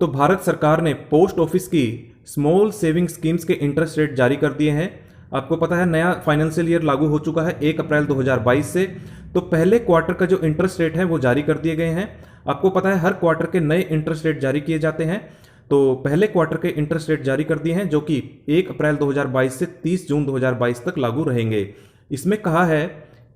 तो भारत सरकार ने पोस्ट ऑफिस की स्मॉल सेविंग स्कीम्स के इंटरेस्ट रेट जारी कर दिए हैं। आपको पता है नया फाइनेंशियल ईयर लागू हो चुका है 1 अप्रैल 2022 से। तो पहले क्वार्टर का जो इंटरेस्ट रेट है वो जारी कर दिए गए हैं। आपको पता है हर क्वार्टर के नए इंटरेस्ट रेट जारी किए जाते हैं। तो पहले क्वार्टर के इंटरेस्ट रेट जारी कर दिए हैं जो कि 1 अप्रैल 2022 से 30 जून 2022 तक लागू रहेंगे। इसमें कहा है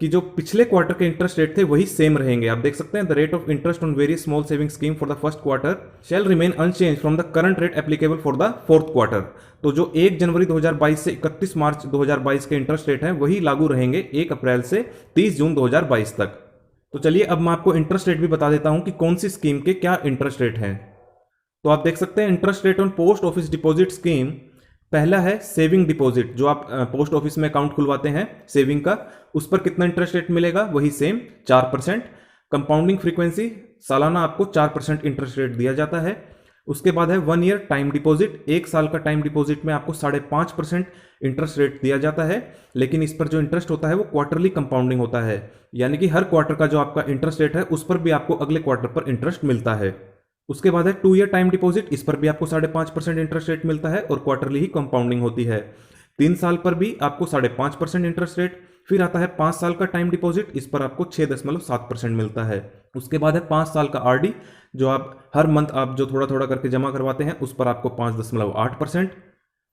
कि जो पिछले क्वार्टर के इंटरेस्ट रेट थे वही सेम रहेंगे। आप देख सकते हैं the rate of interest on various small saving scheme for the first quarter shall remain unchanged from the current rate applicable for the fourth quarter. तो जो 1 जनवरी 2022 से 31 मार्च 2022 के इंटरेस्ट रेट हैं वही लागू रहेंगे 1 अप्रैल से 30 जून 2022 तक। तो चलिए अब मैं आपको इंटरेस्ट रेट भी बता देता हूं कि कौन सी स्कीम के क्या इंटरेस्ट रेट हैं। तो आप देख सकते हैं interest rate on post office deposit scheme. पहला है सेविंग डिपॉजिट, जो आप पोस्ट ऑफिस में अकाउंट खुलवाते हैं सेविंग का, उस पर कितना इंटरेस्ट रेट मिलेगा, वही सेम 4%। कंपाउंडिंग फ्रीक्वेंसी सालाना आपको 4% इंटरेस्ट रेट दिया जाता है। उसके बाद है 1 ईयर टाइम डिपॉजिट, 1 साल का टाइम डिपॉजिट में आपको 5.5% इंटरेस्ट रेट दिया जाता है। लेकिन इस पर जो इंटरेस्ट होता है वो क्वार्टरली कंपाउंडिंग होता है, यानी कि हर क्वार्टर का जो आपका इंटरेस्ट रेट है उस पर भी आपको अगले क्वार्टर पर इंटरेस्ट मिलता है। उसके बाद है 2 ईयर टाइम डिपॉजिट, इस पर भी आपको 5.5% इंटरेस्ट रेट मिलता है और क्वार्टरली ही कंपाउंडिंग होती है। 3 साल पर भी आपको 5.5% इंटरेस्ट रेट। फिर आता है 5 साल का टाइम डिपॉजिट, इस पर आपको 6.7% मिलता है। उसके बाद है 5 साल का आरडी, जो आप हर मंथ आप जो थोड़ा थोड़ा करके जमा करवाते हैं उस पर आपको 5.8%।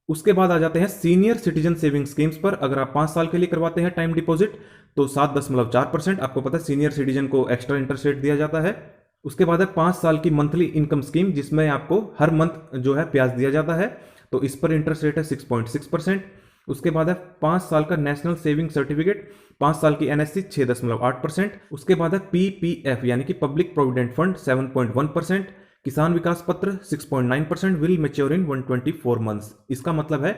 उसके बाद आ जाते हैं सीनियर सिटीजन सेविंग स्कीम्स पर। अगर आप 5 साल के लिए करवाते हैं टाइम डिपॉजिट तो 7.4%। आपको पता है सीनियर सिटीजन को एक्स्ट्रा इंटरेस्ट रेट दिया जाता है। उसके बाद है 5 साल की मंथली इनकम स्कीम, जिसमें आपको हर मंथ जो है ब्याज दिया जाता है, तो इस पर इंटरेस्ट रेट है 6.6%। उसके बाद है 5 साल का नेशनल सेविंग सर्टिफिकेट, 5 साल की एनएससी 6.8%। उसके बाद है पीपीएफ यानी कि पब्लिक प्रोविडेंट फंड 7.1%। किसान विकास पत्र 6.9%, विल मैच्योर इन 124 मंथ्स। इसका मतलब है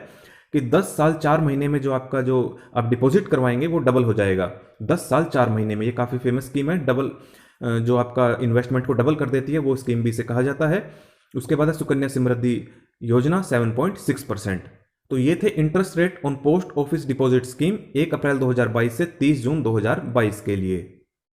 कि 10 साल 4 महीने में जो आपका जो आप डिपॉजिट करवाएंगे वो डबल हो जाएगा। 10 साल 4 महीने में, ये काफ़ी फेमस स्कीम है। डबल जो आपका इन्वेस्टमेंट को डबल कर देती है वो स्कीम भी इसे कहा जाता है। उसके बाद है सुकन्या समृद्धि योजना 7.6%। तो ये थे interest rate on post office deposit scheme 1 अप्रैल 2022 से 30 जून 2022 के लिए।